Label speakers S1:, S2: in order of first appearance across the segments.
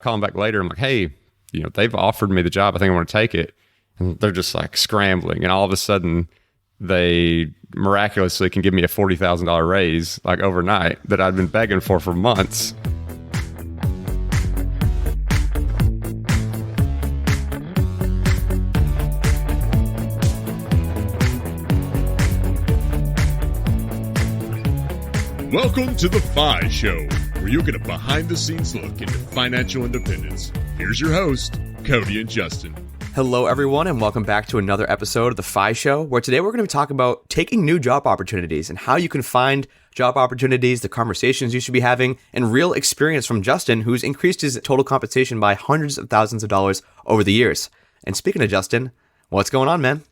S1: Call them back later. I'm like, hey, they've offered me the job. I think I want to take it. And they're just like scrambling. And all of a sudden, they miraculously can give me a $40,000 raise like overnight that I'd been begging for months.
S2: Welcome to The Fi Show, where you get a behind-the-scenes look into financial independence. Here's your host, Cody and Justin.
S3: Hello, everyone, and welcome back to another episode of The Fi Show, where today we're going to talk about taking new job opportunities and how you can find job opportunities, the conversations you should be having, and real experience from Justin, who's increased his total compensation by hundreds of thousands of dollars over the years. And speaking of Justin, what's going on, man?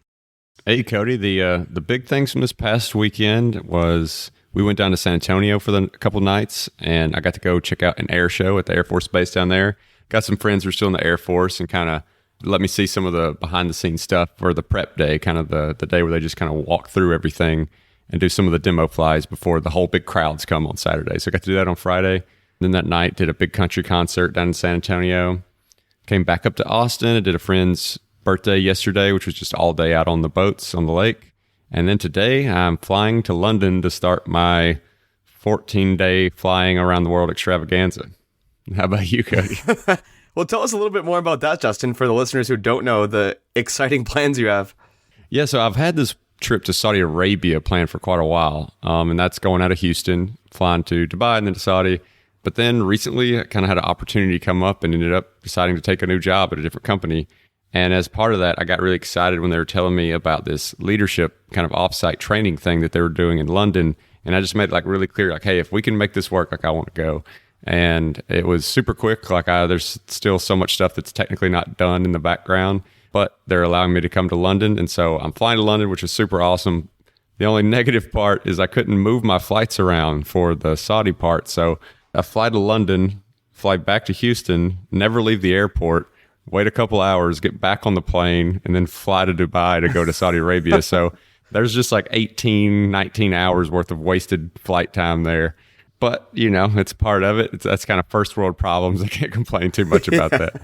S1: Hey, Cody, the big things from this past weekend was we went down to San Antonio for a couple nights, and I got to go check out an air show at the Air Force Base down there. Got some friends who are still in the Air Force and kind of let me see some of the behind-the-scenes stuff for the prep day, kind of the day where they just kind of walk through everything and do some of the demo flies before the whole big crowds come on Saturday. So I got to do that on Friday. Then that night, did a big country concert down in San Antonio. Came back up to Austin. I did a friend's birthday yesterday, which was just all day out on the boats on the lake. And then today, I'm flying to London to start my 14-day flying around the world extravaganza. How about you, Cody?
S3: Well, tell us a little bit more about that, Justin, for the listeners who don't know the exciting plans you have.
S1: Yeah, so I've had this trip to Saudi Arabia planned for quite a while, and that's going out of Houston, flying to Dubai and then to Saudi. But then recently, I kind of had an opportunity come up and ended up deciding to take a new job at a different company. And as part of that, I got really excited when they were telling me about this leadership kind of offsite training thing that they were doing in London. And I just made it like really clear, like, hey, if we can make this work, like I want to go. And it was super quick. Like there's still so much stuff that's technically not done in the background, but they're allowing me to come to London. And so I'm flying to London, which is super awesome. The only negative part is I couldn't move my flights around for the Saudi part. So I fly to London, fly back to Houston, never leave the airport, wait a couple hours, get back on the plane, and then fly to Dubai to go to Saudi Arabia. So there's just like 18, 19 hours worth of wasted flight time there. But, it's part of it. That's kind of first world problems. I can't complain too much about that.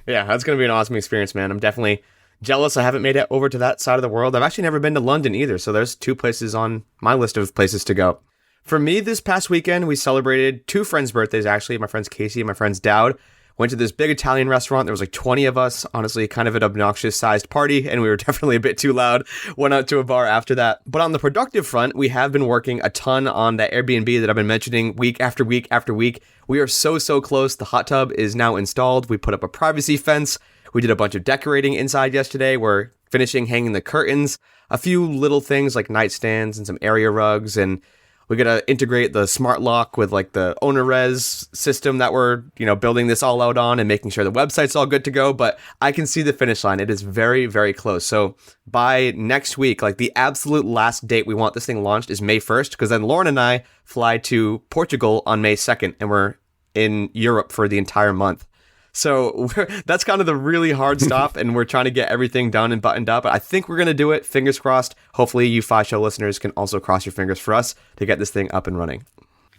S3: Yeah, that's going to be an awesome experience, man. I'm definitely jealous I haven't made it over to that side of the world. I've actually never been to London either, so there's two places on my list of places to go. For me, this past weekend, we celebrated two friends' birthdays, actually. My friends Casey and my friends Dowd. Went to this big Italian restaurant. There was like 20 of us, honestly, kind of an obnoxious sized party, and we were definitely a bit too loud. Went out to a bar after that. But on the productive front, we have been working a ton on that Airbnb that I've been mentioning week after week after week. We are so close. The hot tub is now installed. We put up a privacy fence. We did a bunch of decorating inside yesterday. We're finishing hanging the curtains. A few little things like nightstands and some area rugs, and we got to integrate the smart lock with like the owner res system that we're, building this all out on and making sure the website's all good to go. But I can see the finish line. It is very, very close. So by next week, like the absolute last date we want this thing launched is May 1st, because then Lauren and I fly to Portugal on May 2nd, and we're in Europe for the entire month. So that's kind of the really hard stop, and we're trying to get everything done and buttoned up. I think we're going to do it. Fingers crossed. Hopefully you Fi Show listeners can also cross your fingers for us to get this thing up and running.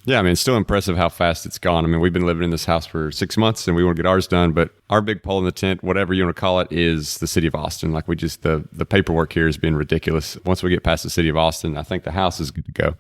S1: Yeah, I mean, it's still impressive how fast it's gone. I mean, we've been living in this house for 6 months, and we want to get ours done. But our big pole in the tent, whatever you want to call it, is the city of Austin. Like the paperwork here has been ridiculous. Once we get past the city of Austin, I think the house is good to go.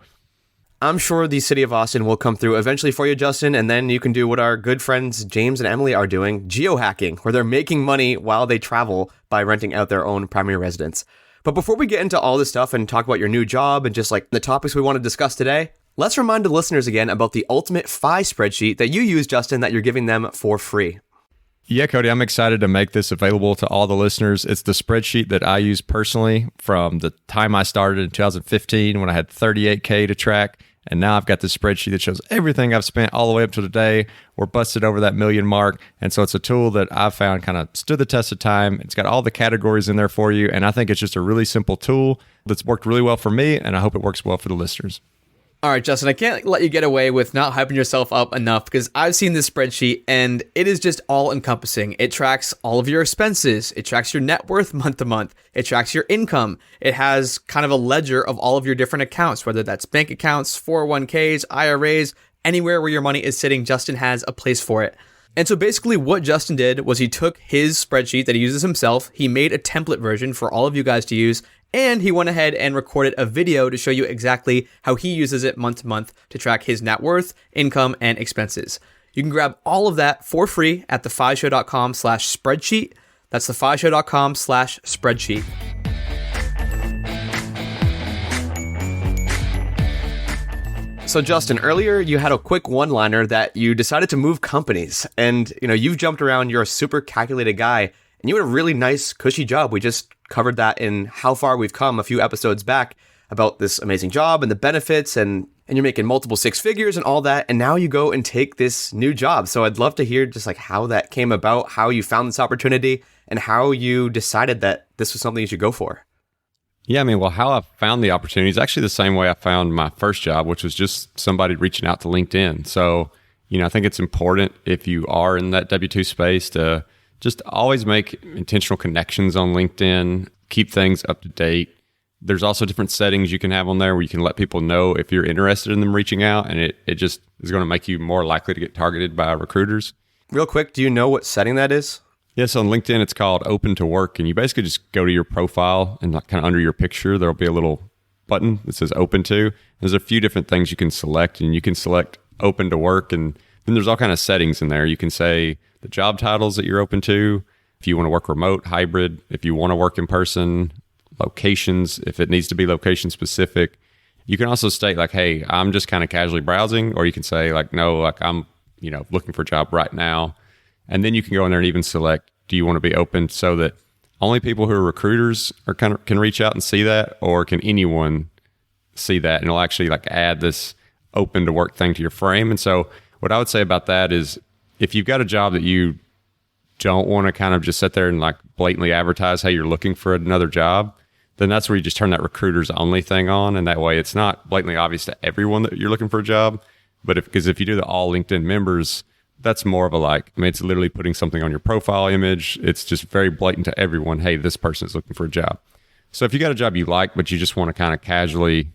S3: I'm sure the city of Austin will come through eventually for you, Justin, and then you can do what our good friends James and Emily are doing, geohacking, where they're making money while they travel by renting out their own primary residence. But before we get into all this stuff and talk about your new job and just like the topics we want to discuss today, let's remind the listeners again about the ultimate Fi spreadsheet that you use, Justin, that you're giving them for free.
S1: Yeah, Cody, I'm excited to make this available to all the listeners. It's the spreadsheet that I use personally from the time I started in 2015 when I had 38K to track. And now I've got this spreadsheet that shows everything I've spent all the way up to today. We're busted over that million mark. And so it's a tool that I've found kind of stood the test of time. It's got all the categories in there for you. And I think it's just a really simple tool that's worked really well for me. And I hope it works well for the listeners.
S4: All right, Justin, I can't let you get away with not hyping yourself up enough because I've seen this spreadsheet and it is just all encompassing. It tracks all of your expenses. It tracks your net worth month to month. It tracks your income. It has kind of a ledger of all of your different accounts, whether that's bank accounts, 401ks, IRAs, anywhere where your money is sitting, Justin has a place for it. And so basically what Justin did was he took his spreadsheet that he uses himself, he made a template version for all of you guys to use, and he went ahead and recorded a video to show you exactly how he uses it month to month to track his net worth, income, and expenses. You can grab all of that for free at thefishow.com/spreadsheet. That's thefishow.com/spreadsheet.
S3: So Justin, earlier you had a quick one-liner that you decided to move companies, and you've jumped around. You're a super calculated guy, and you had a really nice, cushy job. We just covered that in How Far We've Come a few episodes back about this amazing job and the benefits, and you're making multiple six figures and all that, and now you go and take this new job. So I'd love to hear just like how that came about, how you found this opportunity, and how you decided that this was something you should go for.
S1: Yeah, well, how I found the opportunity is actually the same way I found my first job, which was just somebody reaching out to LinkedIn. So, I think it's important if you are in that W-2 space to just always make intentional connections on LinkedIn, keep things up to date. There's also different settings you can have on there where you can let people know if you're interested in them reaching out, and it just is going to make you more likely to get targeted by recruiters.
S3: Real quick, do you know what setting that is?
S1: Yes, on LinkedIn, it's called Open to Work, and you basically just go to your profile and kind of under your picture, there'll be a little button that says Open to. There's a few different things you can select, and you can select Open to Work, and then there's all kind of settings in there. You can say the job titles that you're open to, if you want to work remote, hybrid, if you want to work in person, locations, if it needs to be location specific. You can also state like, hey, I'm just kind of casually browsing, or you can say like, no, like I'm, looking for a job right now. And then you can go in there and even select, do you want to be open so that only people who are recruiters can reach out and see that, or can anyone see that? And it'll actually like add this open to work thing to your frame. And so what I would say about that is if you've got a job that you don't want to kind of just sit there and like blatantly advertise how you're looking for another job, then that's where you just turn that recruiters only thing on. And that way it's not blatantly obvious to everyone that you're looking for a job. But because if you do the all LinkedIn members, that's more of a it's literally putting something on your profile image. It's just very blatant to everyone. Hey, this person is looking for a job. So if you got a job you like, but you just want to kind of casually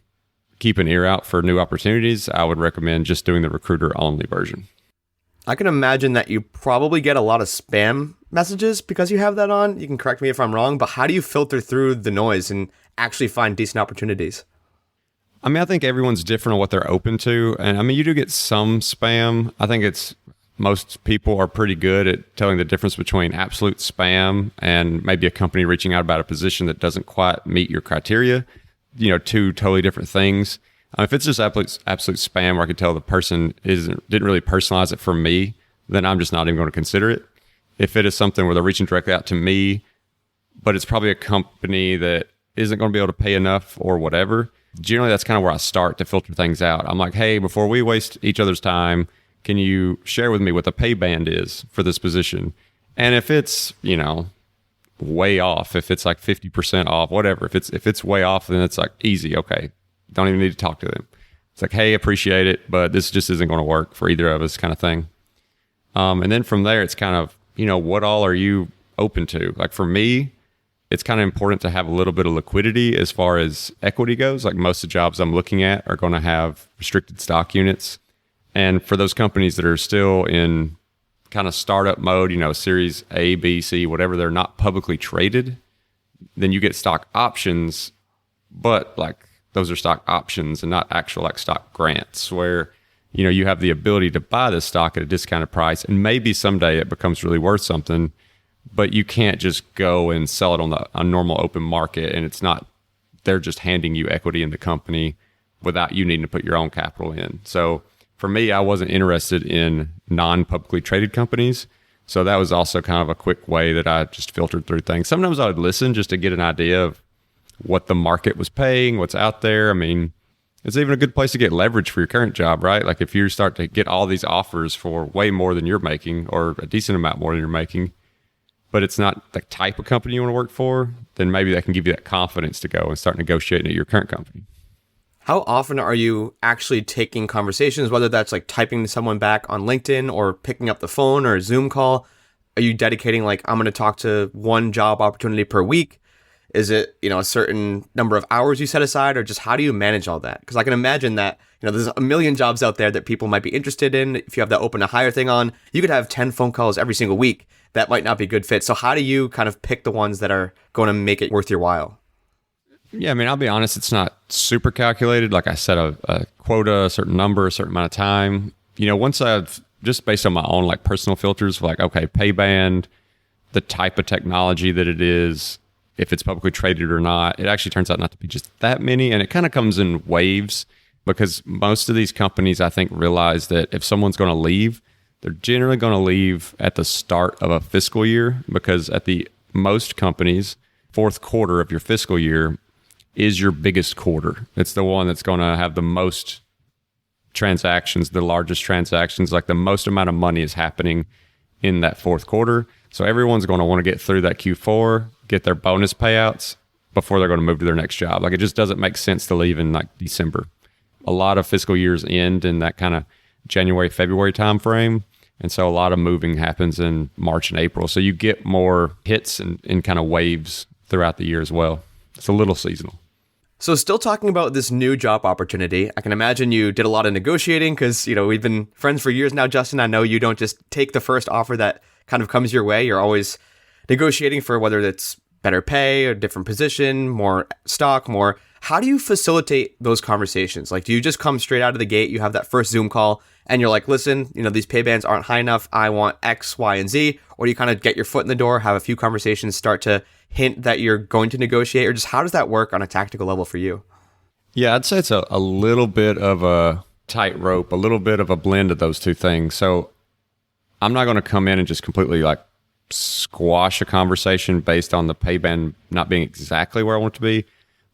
S1: keep an ear out for new opportunities, I would recommend just doing the recruiter only version.
S3: I can imagine that you probably get a lot of spam messages because you have that on. You can correct me if I'm wrong, but how do you filter through the noise and actually find decent opportunities?
S1: I think everyone's different on what they're open to. And you do get some spam. I think most people are pretty good at telling the difference between absolute spam and maybe a company reaching out about a position that doesn't quite meet your criteria. Two totally different things. If it's just absolute spam where I could tell the person didn't really personalize it for me, then I'm just not even going to consider it. If it is something where they're reaching directly out to me, but it's probably a company that isn't going to be able to pay enough or whatever, generally that's kind of where I start to filter things out. I'm like, hey, before we waste each other's time, can you share with me what the pay band is for this position? And if it's, way off, if it's like 50% off, whatever, if it's way off, then it's like easy. Okay. Don't even need to talk to them. It's like, hey, appreciate it, but this just isn't going to work for either of us kind of thing. And then from there, it's kind of, what all are you open to? Like for me, it's kind of important to have a little bit of liquidity as far as equity goes. Like most of the jobs I'm looking at are going to have restricted stock units. And for those companies that are still in kind of startup mode, series A, B, C, whatever, they're not publicly traded, then you get stock options, but like those are stock options and not actual like stock grants where, you have the ability to buy this stock at a discounted price. And maybe someday it becomes really worth something, but you can't just go and sell it on a normal open market. And they're just handing you equity in the company without you needing to put your own capital in. So for me, I wasn't interested in non-publicly traded companies. So that was also kind of a quick way that I just filtered through things. Sometimes I would listen just to get an idea of what the market was paying, what's out there. It's even a good place to get leverage for your current job, right? Like if you start to get all these offers for way more than you're making or a decent amount more than you're making, but it's not the type of company you want to work for, then maybe that can give you that confidence to go and start negotiating at your current company.
S3: How often are you actually taking conversations, whether that's like typing to someone back on LinkedIn or picking up the phone or a Zoom call? Are you dedicating like, I'm going to talk to one job opportunity per week? Is it, a certain number of hours you set aside, or just how do you manage all that? Because I can imagine that there's a million jobs out there that people might be interested in. If you have that open to hire thing on, you could have 10 phone calls every single week. That might not be a good fit. So how do you kind of pick the ones that are going to make it worth your while?
S1: Yeah, I mean, I'll be honest, it's not super calculated. Like I set a quota, a certain number, a certain amount of time. Once I've just based on my own like personal filters, like, okay, pay band, the type of technology that it is, if it's publicly traded or not, it actually turns out not to be just that many. And it kind of comes in waves because most of these companies, I think, realize that if someone's going to leave, they're generally going to leave at the start of a fiscal year, because at the most companies, fourth quarter of your fiscal year is your biggest quarter. It's the one that's going to have the most transactions, the largest transactions, like the most amount of money is happening in that fourth quarter. So everyone's going to want to get through that Q4, get their bonus payouts before they're going to move to their next job. Like, it just doesn't make sense to leave in like December. A lot of fiscal years end in that kind of January, February timeframe. And so a lot of moving happens in March and April. So you get more hits and kind of waves throughout the year as well. It's a little seasonal.
S3: So still talking about this new job opportunity, I can imagine you did a lot of negotiating because, we've been friends for years now, Justin. I know you don't just take the first offer that kind of comes your way. You're always negotiating for whether it's better pay or different position, more stock, more. How do you facilitate those conversations? Like, do you just come straight out of the gate? You have that first Zoom call and you're like, listen, these pay bands aren't high enough. I want X, Y, and Z. Or do you kind of get your foot in the door, have a few conversations, start to hint that you're going to negotiate? Or just how does that work on a tactical level for you?
S1: Yeah, I'd say it's a little bit of a tightrope, a little bit of a blend of those two things. So I'm not going to come in and just completely like squash a conversation based on the pay band not being exactly where I want it to be.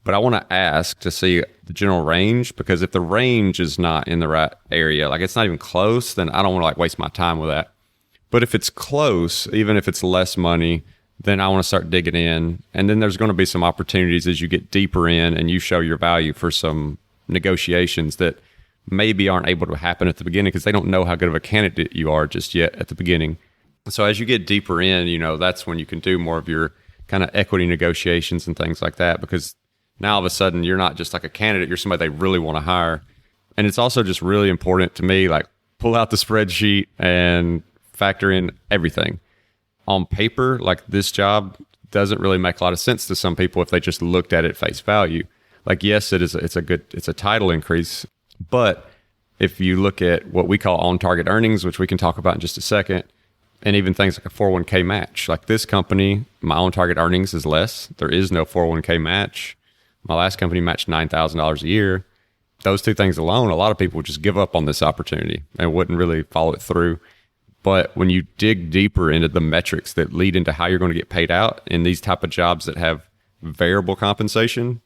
S1: But I want to ask to see the general range, because if the range is not in the right area, like it's not even close, then I don't want to like waste my time with that. But if it's close, even if it's less money, then I want to start digging in. And then there's going to be some opportunities as you get deeper in and you show your value for some negotiations that maybe aren't able to happen at the beginning because they don't know how good of a candidate you are just yet at the beginning. So as you get deeper in, that's when you can do more of your kind of equity negotiations and things like that, because now all of a sudden you're not just like a candidate, you're somebody they really want to hire. And it's also just really important to me, like, pull out the spreadsheet and factor in everything. On paper, like, this job doesn't really make a lot of sense to some people if they just looked at it face value. Like, yes, it's a title increase, but if you look at what we call on-target earnings, which we can talk about in just a second, and even things like a 401k match, like this company, my on-target earnings is less. There is no 401k match. My last company matched $9,000 a year. Those two things alone, a lot of people would just give up on this opportunity and wouldn't really follow it through. But when you dig deeper into the metrics that lead into how you're going to get paid out in these type of jobs that have variable compensation,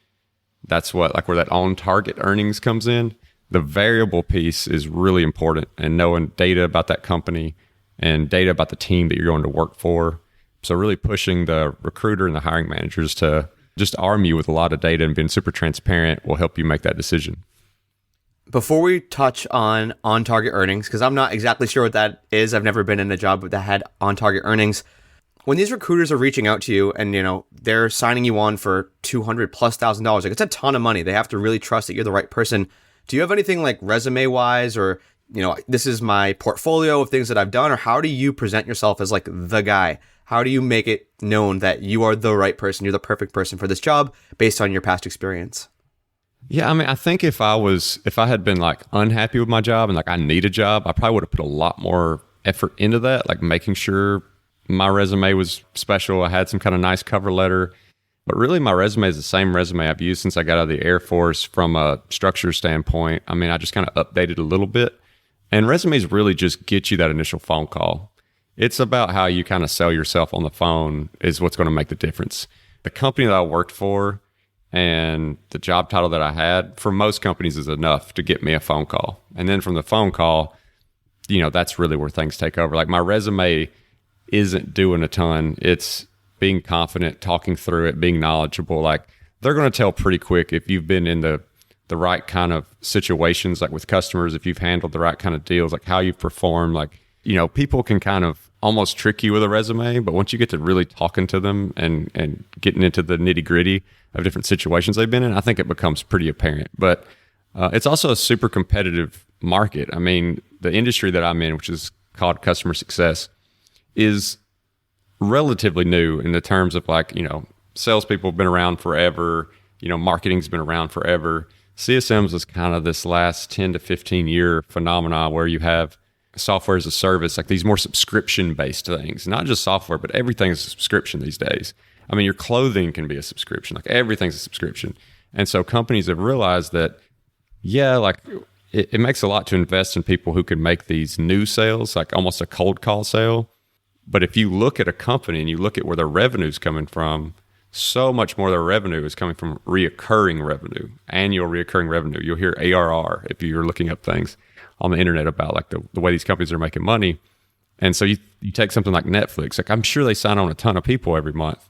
S1: that's what, like, where that on-target earnings comes in. The variable piece is really important, and knowing data about that company and data about the team that you're going to work for. So really pushing the recruiter and the hiring managers to just arm you with a lot of data and being super transparent will help you make that decision.
S3: Before we touch on on-target earnings, because I'm not exactly sure what that is, I've never been in a job that had on-target earnings. When these recruiters are reaching out to you and, they're signing you on for $200,000+, like, it's a ton of money. They have to really trust that you're the right person. Do you have anything like resume-wise, or, this is my portfolio of things that I've done, or how do you present yourself as like the guy? How do you make it known that you are the right person, you're the perfect person for this job based on your past experience?
S1: Yeah, I mean, I think if I had been like unhappy with my job and like I need a job, I probably would have put a lot more effort into that, like making sure my resume was special. I had some kind of nice cover letter. But really, my resume is the same resume I've used since I got out of the Air Force from a structure standpoint. I mean, I just kind of updated a little bit. And resumes really just get you that initial phone call. It's about how you kind of sell yourself on the phone is what's going to make the difference. The company that I worked for and the job title that I had, for most companies, is enough to get me a phone call. And then from the phone call, that's really where things take over. Like, my resume isn't doing a ton. It's being confident, talking through it, being knowledgeable. Like, they're going to tell pretty quick if you've been in the right kind of situations, like with customers, if you've handled the right kind of deals, like how you've performed. Like, people can kind of almost trick you with a resume, but once you get to really talking to them and getting into the nitty gritty of different situations they've been in, I think it becomes pretty apparent. But It's also a super competitive market. I mean, the industry that I'm in, which is called customer success, is relatively new in the terms of like, salespeople have been around forever. Marketing's been around forever. CSMs was kind of this last 10 to 15 year phenomena where you have software as a service, like these more subscription based things, not just software, but everything is a subscription these days. I mean, your clothing can be a subscription, like everything's a subscription. And so companies have realized that, like it makes a lot to invest in people who can make these new sales, like almost a cold call sale. But if you look at a company and you look at where their revenue's coming from, so much more of their revenue is coming from reoccurring revenue, annual reoccurring revenue. You'll hear ARR if you're looking up things on the internet about like the way these companies are making money. And so you take something like Netflix, like I'm sure they sign on a ton of people every month.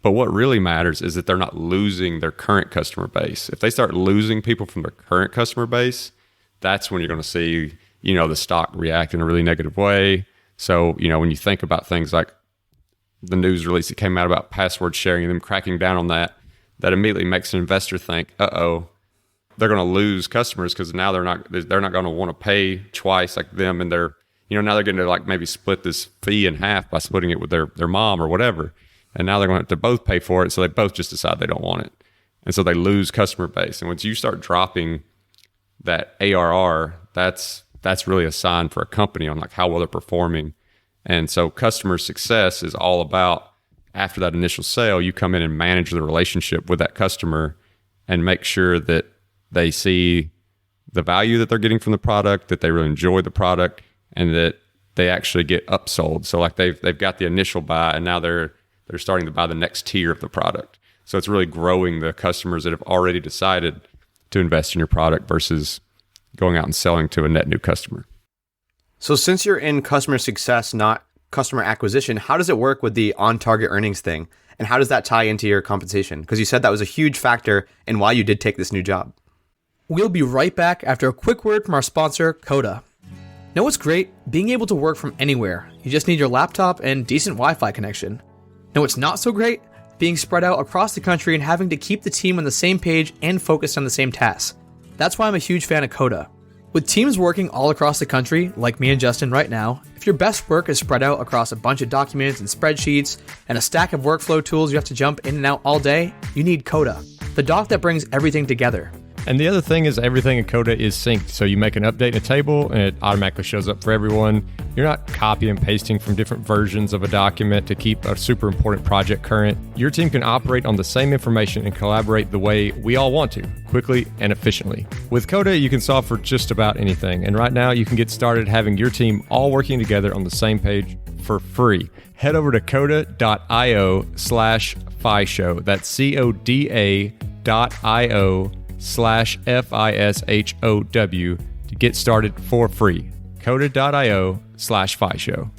S1: But what really matters is that they're not losing their current customer base. If they start losing people from their current customer base, that's when you're going to see, the stock react in a really negative way. So, when you think about things like the news release that came out about password sharing and them cracking down on that immediately makes an investor think, they're going to lose customers because now they're not going to want to pay twice like them, and they're now they're going to like maybe split this fee in half by splitting it with their mom or whatever, and now they're going to have to both pay for it, so they both just decide they don't want it, and so they lose customer base. And once you start dropping that ARR, that's really a sign for a company on like how well they're performing. And so customer success is all about, after that initial sale, you come in and manage the relationship with that customer and make sure that they see the value that they're getting from the product, that they really enjoy the product, and that they actually get upsold. So like they've got the initial buy, and now they're starting to buy the next tier of the product. So it's really growing the customers that have already decided to invest in your product versus going out and selling to a net new customer.
S3: So since you're in customer success, not customer acquisition, how does it work with the on-target earnings thing? And how does that tie into your compensation? Because you said that was a huge factor in why you did take this new job.
S4: We'll be right back after a quick word from our sponsor, Coda. Know what's great? Being able to work from anywhere. You just need your laptop and decent Wi-Fi connection. Know what's not so great? Being spread out across the country and having to keep the team on the same page and focused on the same tasks. That's why I'm a huge fan of Coda. With teams working all across the country, like me and Justin right now, if your best work is spread out across a bunch of documents and spreadsheets and a stack of workflow tools you have to jump in and out all day, you need Coda, the doc that brings everything together.
S5: And the other thing is everything in Coda is synced. So you make an update in a table and it automatically shows up for everyone. You're not copying and pasting from different versions of a document to keep a super important project current. Your team can operate on the same information and collaborate the way we all want to, quickly and efficiently. With Coda, you can solve for just about anything. And right now you can get started having your team all working together on the same page for free. Head over to coda.io/FISHOW. That's coda.io/FISHOW to get started for free. coda.io/FISHOW.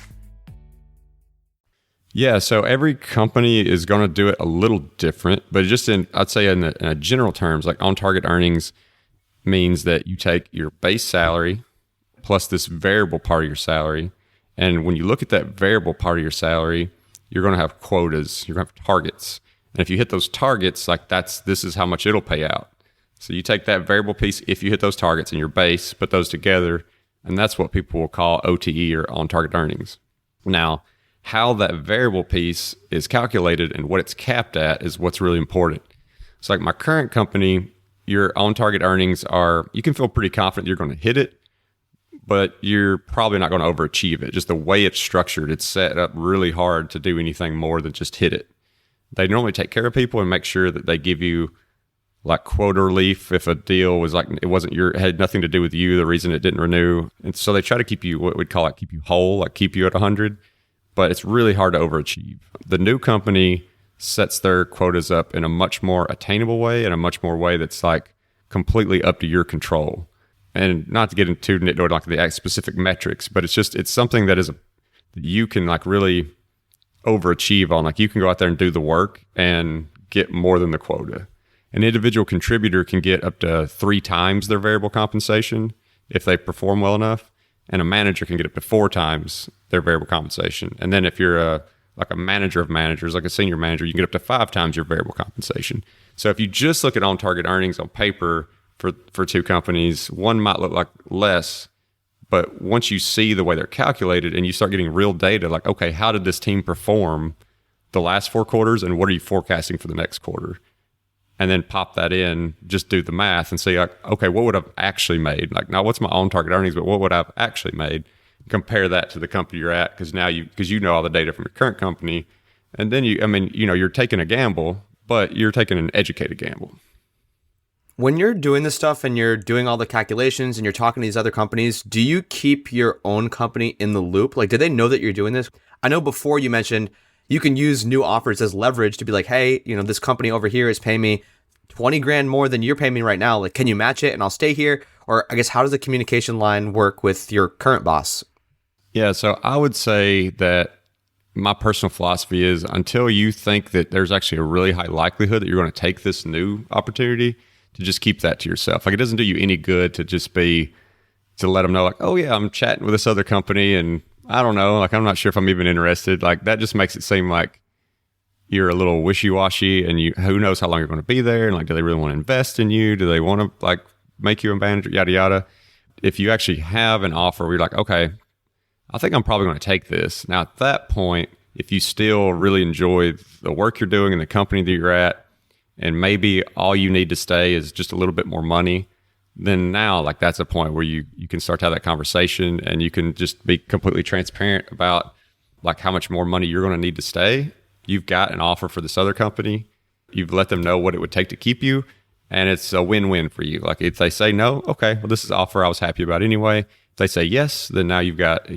S1: Yeah, so every company is going to do it a little different, but just I'd say in a general terms, like on-target earnings means that you take your base salary plus this variable part of your salary, and when you look at that variable part of your salary, you're going to have quotas, you're going to have targets, and if you hit those targets, like this is how much it'll pay out. So you take that variable piece, if you hit those targets in your base, put those together, and that's what people will call OTE or on-target earnings. Now, how that variable piece is calculated and what it's capped at is what's really important. So like my current company, your on-target earnings are, you can feel pretty confident you're going to hit it, but you're probably not going to overachieve it. Just the way it's structured, it's set up really hard to do anything more than just hit it. They normally take care of people and make sure that they give you like quota relief if a deal was like it wasn't had nothing to do with you, the reason it didn't renew. And so they try to keep you, what we'd call it, keep you whole, like keep you at 100, but it's really hard to overachieve. The new company sets their quotas up in a much more attainable way and a much more way that's like completely up to your control. And not to get into like the specific metrics, but it's something that you can like really overachieve on. Like you can go out there and do the work and get more than the quota. An individual contributor can get up to 3 times their variable compensation if they perform well enough, and a manager can get up to 4 times their variable compensation. And then if you're a manager of managers, like a senior manager, you can get up to 5 times your variable compensation. So if you just look at on-target earnings on paper for two companies. One might look like less, but once you see the way they're calculated and you start getting real data, like, okay, how did this team perform the last 4 quarters and what are you forecasting for the next quarter? And then pop that in, just do the math and see, like, okay, what would I've actually made? Like, not what's my own target earnings, but what would I've actually made? Compare that to the company you're at, because now because you know all the data from your current company. And then you're taking a gamble, but you're taking an educated gamble.
S3: When you're doing this stuff and you're doing all the calculations and you're talking to these other companies, do you keep your own company in the loop? Like, do they know that you're doing this? I know before you mentioned you can use new offers as leverage to be like, hey, this company over here is paying me 20 grand more than you're paying me right now. Like, can you match it and I'll stay here? Or I guess, how does the communication line work with your current boss?
S1: Yeah, so I would say that my personal philosophy is until you think that there's actually a really high likelihood that you're going to take this new opportunity, to just keep that to yourself. Like, it doesn't do you any good to just to let them know, like, oh yeah, I'm chatting with this other company and I don't know, like, I'm not sure if I'm even interested. Like, that just makes it seem like you're a little wishy-washy and who knows how long you're going to be there. And like, do they really want to invest in you? Do they want to like make you a manager, yada, yada. If you actually have an offer where you're like, okay, I think I'm probably going to take this. Now, at that point, if you still really enjoy the work you're doing in the company that you're at, and maybe all you need to stay is just a little bit more money, then now, like, that's a point where you can start to have that conversation and you can just be completely transparent about like how much more money you're going to need to stay. You've got an offer for this other company. You've let them know what it would take to keep you, and it's a win-win for you. Like, if they say no, okay, well, this is an offer I was happy about anyway. If they say yes, then now you've got,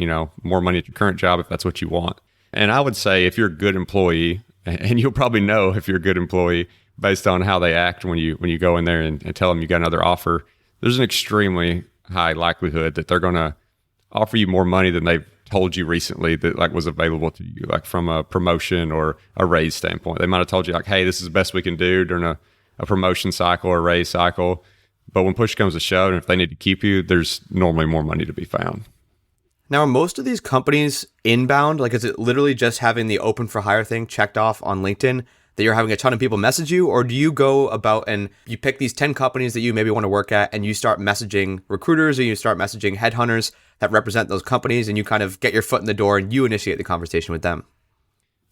S1: more money at your current job if that's what you want. And I would say if you're a good employee, and you'll probably know if you're a good employee based on how they act when you go in there and tell them you got another offer, there's an extremely high likelihood that they're going to offer you more money than they've told you recently that like was available to you, like from a promotion or a raise standpoint. They might have told you like, hey, this is the best we can do during a promotion cycle or a raise cycle. But when push comes to shove, and if they need to keep you, there's normally more money to be found.
S3: Now, are most of these companies inbound? Like, is it literally just having the open for hire thing checked off on LinkedIn that you're having a ton of people message you? Or do you go about and you pick these 10 companies that you maybe want to work at and you start messaging recruiters or you start messaging headhunters that represent those companies and you kind of get your foot in the door and you initiate the conversation with them?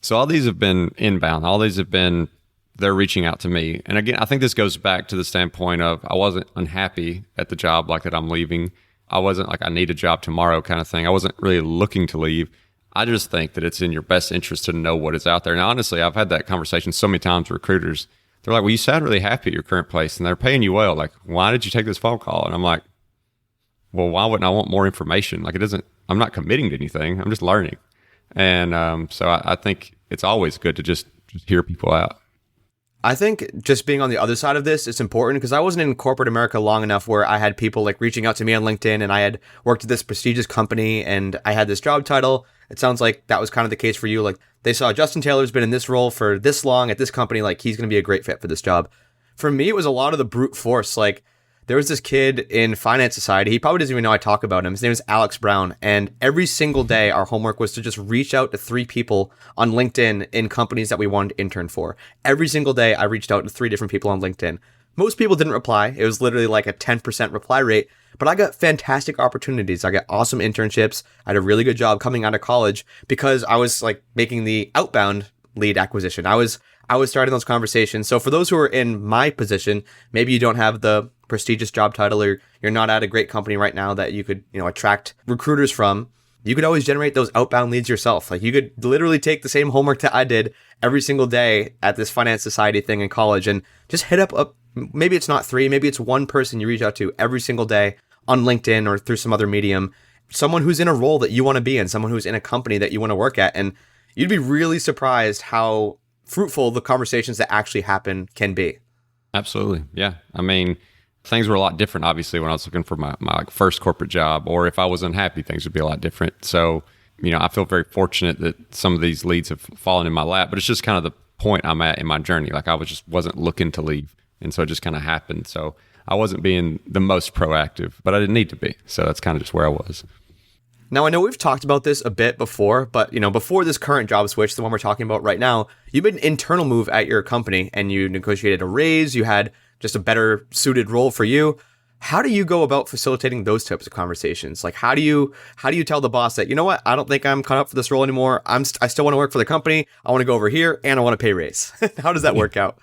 S1: So all these have been inbound. All these have been, they're reaching out to me. And again, I think this goes back to the standpoint of I wasn't unhappy at the job like that I'm leaving. I wasn't like I need a job tomorrow kind of thing. I wasn't really looking to leave. I just think that it's in your best interest to know what is out there. Now, honestly, I've had that conversation so many times with recruiters. They're like, well, you sound really happy at your current place and they're paying you well. Like, why did you take this phone call? And I'm like, well, why wouldn't I want more information? Like, I'm not committing to anything. I'm just learning. And so I think it's always good to just hear people out.
S3: I think just being on the other side of this, it's important because I wasn't in corporate America long enough where I had people like reaching out to me on LinkedIn and I had worked at this prestigious company and I had this job title. It sounds like that was kind of the case for you. Like they saw Justin Taylor's been in this role for this long at this company. Like he's going to be a great fit for this job. For me, it was a lot of the brute force. Like there was this kid in Finance Society. He probably doesn't even know I talk about him. His name is Alex Brown. And every single day, our homework was to just reach out to 3 people on LinkedIn in companies that we wanted to intern for. Every single day, I reached out to 3 different people on LinkedIn. Most people didn't reply. It was literally like a 10% reply rate. But I got fantastic opportunities. I got awesome internships. I had a really good job coming out of college because I was like making the outbound lead acquisition. I was starting those conversations. So for those who are in my position, maybe you don't have the prestigious job title or you're not at a great company right now that you could, attract recruiters from, you could always generate those outbound leads yourself. Like you could literally take the same homework that I did every single day at this Finance Society thing in college and just hit up, maybe it's not 3, maybe it's 1 person you reach out to every single day on LinkedIn or through some other medium, someone who's in a role that you want to be in, someone who's in a company that you want to work at. And you'd be really surprised how fruitful the conversations that actually happen can be.
S1: Absolutely. Yeah. I mean, things were a lot different, obviously, when I was looking for my like first corporate job, or if I was unhappy, things would be a lot different. So, I feel very fortunate that some of these leads have fallen in my lap, but it's just kind of the point I'm at in my journey. Like I wasn't looking to leave. And so it just kind of happened. So I wasn't being the most proactive, but I didn't need to be. So that's kind of just where I was.
S3: Now, I know we've talked about this a bit before, but, before this current job switch, the one we're talking about right now, you made an internal move at your company and you negotiated a raise. You had just a better suited role for you. How do you go about facilitating those types of conversations? Like, how do you tell the boss that, you know what, I don't think I'm cut up for this role anymore. I still want to work for the company. I want to go over here and I want a pay raise. How does that work out?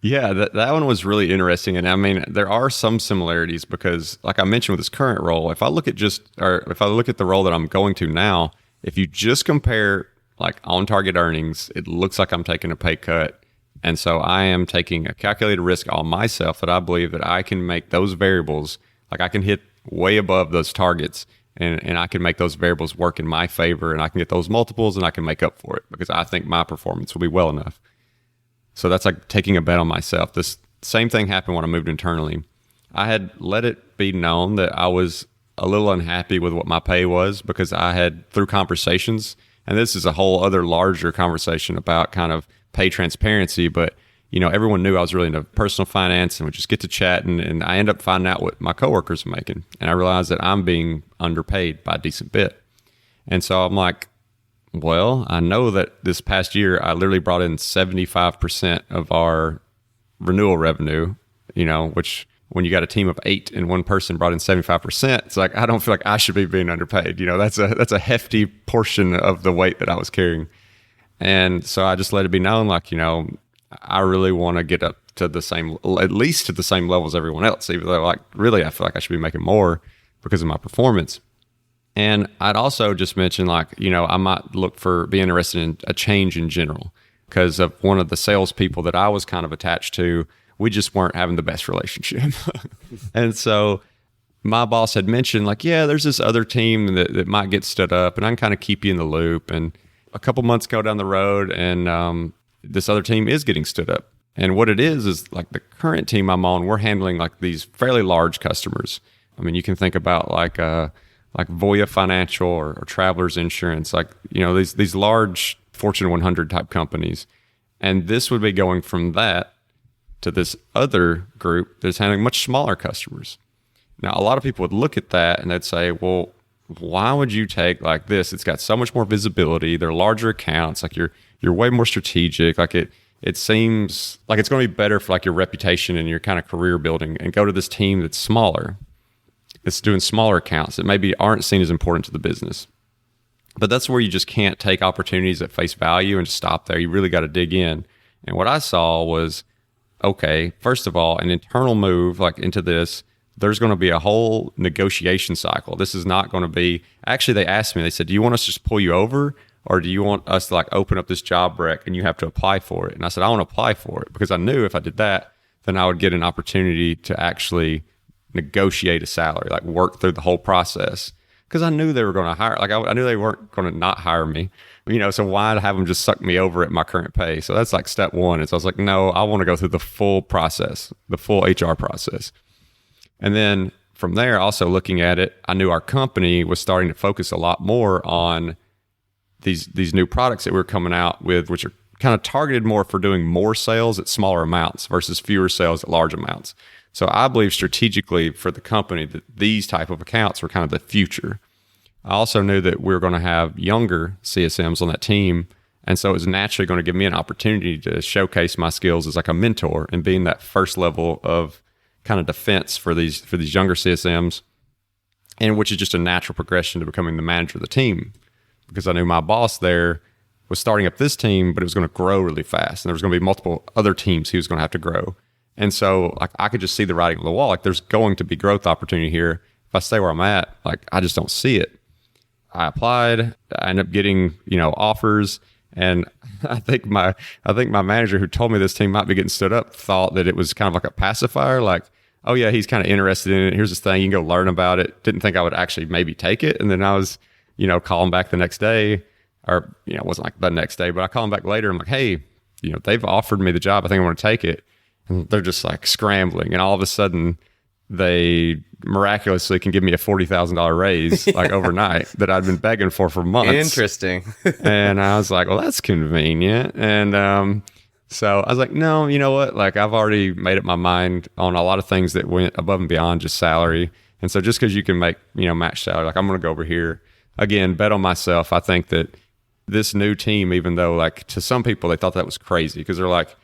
S1: Yeah, that one was really interesting. And I mean, there are some similarities because like I mentioned with this current role, if I look at the role that I'm going to now, if you just compare like on target earnings, it looks like I'm taking a pay cut. And so I am taking a calculated risk on myself that I believe that I can make those variables, like I can hit way above those targets and I can make those variables work in my favor and I can get those multiples and I can make up for it because I think my performance will be well enough. So that's like taking a bet on myself. This same thing happened when I moved internally. I had let it be known that I was a little unhappy with what my pay was because I had, through conversations, and this is a whole other larger conversation about kind of pay transparency, but you know, everyone knew I was really into personal finance and would just get to chat, and I end up finding out what my coworkers are making, and I realized that I'm being underpaid by a decent bit. And so I'm like, well, I know that this past year I literally brought in 75% of our renewal revenue, you know, which when you got a team of 8 and one person brought in 75%, it's like I don't feel like I should be being underpaid. You know, that's a hefty portion of the weight that I was carrying. And so I just let it be known, like, you know, I really want to get up to the same, at least to the same level as everyone else, even though, like, really I feel like I should be making more because of my performance. And I'd also just mention, like, you know, I might be interested in a change in general because of one of the salespeople that I was kind of attached to. We just weren't having the best relationship. And so my boss had mentioned, like, yeah, there's this other team that might get stood up and I can kind of keep you in the loop. And a couple months go down the road and this other team is getting stood up. And what it is like the current team I'm on, we're handling like these fairly large customers. I mean, you can think about like Voya Financial or Travelers Insurance, like, you know, these large Fortune 100 type companies. And this would be going from that to this other group that's handling much smaller customers. Now, a lot of people would look at that and they'd say, well, why would you take like this? It's got so much more visibility. They're larger accounts. Like you're way more strategic. Like it seems like it's going to be better for like your reputation and your kind of career building, and go to this team that's smaller. It's doing smaller accounts that maybe aren't seen as important to the business. But that's where you just can't take opportunities at face value and just stop there. You really got to dig in. And what I saw was, okay, first of all, an internal move like into this, there's going to be a whole negotiation cycle. This is not going to be, actually they asked me, they said, do you want us to just pull you over or do you want us to like open up this job rec and you have to apply for it? And I said, I want to apply for it because I knew if I did that, then I would get an opportunity to actually negotiate a salary, like work through the whole process. Because I knew they were going to hire, like I knew they weren't going to not hire me, you know, so why have them just suck me over at my current pay? So that's like step one. And so I was like, no, I want to go through the full process, the full HR process. And then from there, also looking at it, I knew our company was starting to focus a lot more on these new products that we were coming out with, which are kind of targeted more for doing more sales at smaller amounts versus fewer sales at large amounts. So I believe strategically for the company that these type of accounts were kind of the future. I also knew that we were going to have younger CSMs on that team. And so it was naturally going to give me an opportunity to showcase my skills as like a mentor and being that first level of kind of defense for these younger CSMs, and which is just a natural progression to becoming the manager of the team. Because I knew my boss there was starting up this team, but it was going to grow really fast. And there was going to be multiple other teams he was going to have to grow. And so like I could just see the writing on the wall. Like there's going to be growth opportunity here. If I stay where I'm at, like I just don't see it. I applied. I ended up getting, you know, offers. And I think my manager who told me this team might be getting stood up thought that it was kind of like a pacifier. Like, oh yeah, he's kind of interested in it. Here's this thing. You can go learn about it. Didn't think I would actually maybe take it. And then I was, you know, calling back the next day, or, you know, it wasn't like the next day, but I call him back later. I'm like, hey, you know, they've offered me the job. I think I want to take it. And they're just like scrambling. And all of a sudden they miraculously can give me a $40,000 raise like overnight that I'd been begging for months.
S3: Interesting.
S1: And I was like, well, that's convenient. And so I was like, no, you know what? Like I've already made up my mind on a lot of things that went above and beyond just salary. And so just because you can make, you know, match salary, like I'm going to go over here. Again, bet on myself. I think that this new team, even though like to some people they thought that was crazy because they're like,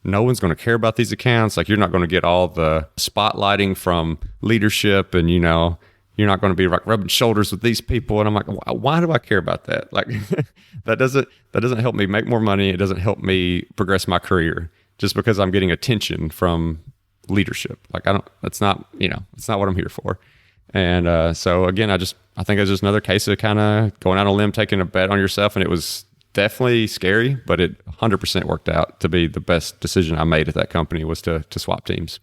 S1: no one's going to care about these accounts. Like, you're not going to get all the spotlighting from leadership, and, you know, you're not going to be like rubbing shoulders with these people. And I'm like, why do I care about that? Like, that doesn't help me make more money. It doesn't help me progress my career just because I'm getting attention from leadership. Like, that's not what I'm here for. And so again, I think it's just another case of kind of going out on a limb, taking a bet on yourself. And it was definitely scary, but it 100% worked out to be the best decision I made at that company, was to swap teams.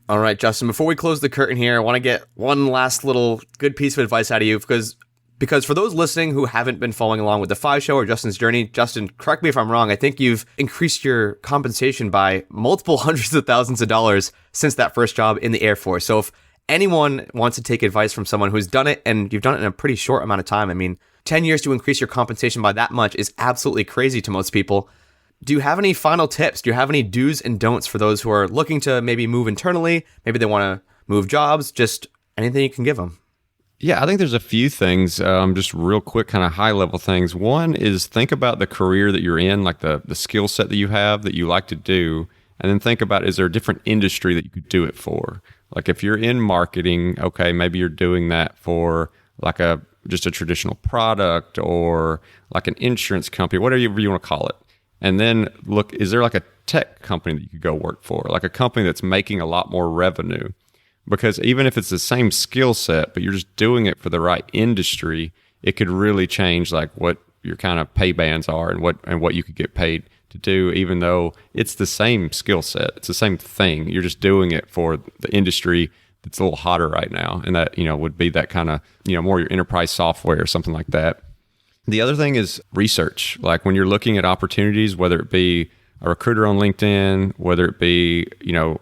S3: All right, Justin, before we close the curtain here, I want to get one last little good piece of advice out of you, because for those listening who haven't been following along with the FI Show or Justin's journey, Justin, correct me if I'm wrong, I think you've increased your compensation by multiple hundreds of thousands of dollars since that first job in the Air Force. So if anyone wants to take advice from someone who's done it, and you've done it in a pretty short amount of time, I mean, 10 years to increase your compensation by that much is absolutely crazy to most people. Do you have any final tips? Do you have any do's and don'ts for those who are looking to maybe move internally? Maybe they want to move jobs, just anything you can give them.
S1: Yeah, I think there's a few things, just real quick, kind of high level things. One is think about the career that you're in, like the skill set that you have that you like to do. And then think about, is there a different industry that you could do it for? Like, if you're in marketing, okay, maybe you're doing that for like just a traditional product, or like an insurance company, whatever you want to call it. And then look, is there like a tech company that you could go work for? Like a company that's making a lot more revenue? Because even if it's the same skill set, but you're just doing it for the right industry, it could really change like what your kind of pay bands are and what you could get paid to do, even though it's the same skill set. It's the same thing. You're just doing it for the industry that's a little hotter right now. And that, would be that kind of, more your enterprise software or something like that. The other thing is research. Like, when you're looking at opportunities, whether it be a recruiter on LinkedIn, whether it be,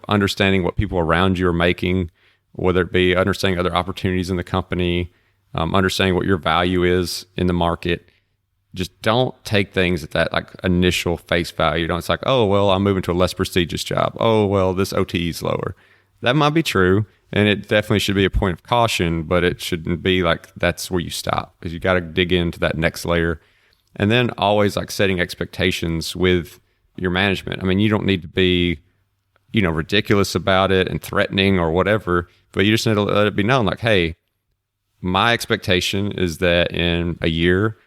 S1: understanding what people around you are making, whether it be understanding other opportunities in the company, understanding what your value is in the market. Just don't take things at that like initial face value. It's like, oh, well, I'm moving to a less prestigious job. Oh, well, this OTE is lower. That might be true, and it definitely should be a point of caution, but it shouldn't be like that's where you stop, because you got to dig into that next layer. And then always like setting expectations with your management. I mean, you don't need to be, ridiculous about it and threatening or whatever, but you just need to let it be known, like, hey, my expectation is that in a year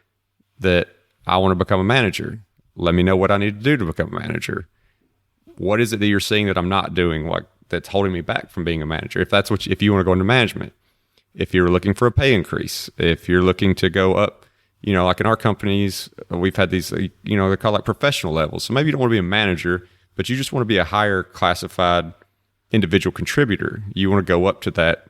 S1: that I want to become a manager. Let me know what I need to do to become a manager. What is it that you're seeing that I'm not doing, like, that's holding me back from being a manager? If that's if you want to go into management, if you're looking for a pay increase, if you're looking to go up, like in our companies, we've had these, they're called like professional levels. So maybe you don't want to be a manager, but you just want to be a higher classified individual contributor. You want to go up to that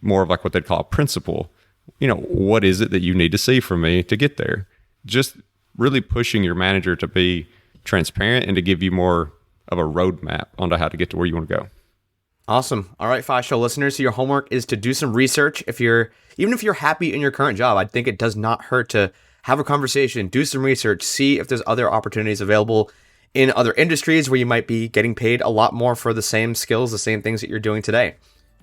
S1: more of like what they'd call a principal. What is it that you need to see from me to get there? Just really pushing your manager to be transparent and to give you more of a roadmap onto how to get to where you want to go.
S3: Awesome. All right, FI Show listeners, so your homework is to do some research. Even if you're happy in your current job, I think it does not hurt to have a conversation, do some research, see if there's other opportunities available in other industries where you might be getting paid a lot more for the same skills, the same things that you're doing today.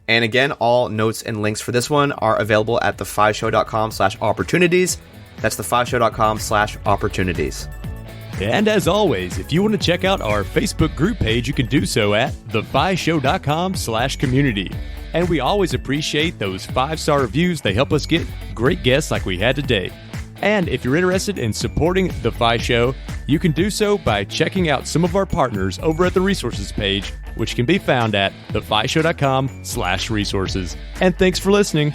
S3: And again, all notes and links for this one are available at thefishow.com/opportunities. That's thefishow.com/opportunities.
S6: And as always, if you want to check out our Facebook group page, you can do so at thefishow.com/community. And we always appreciate those 5-star reviews. They help us get great guests like we had today. And if you're interested in supporting The FI Show, you can do so by checking out some of our partners over at the resources page, which can be found at thefishow.com/resources. And thanks for listening.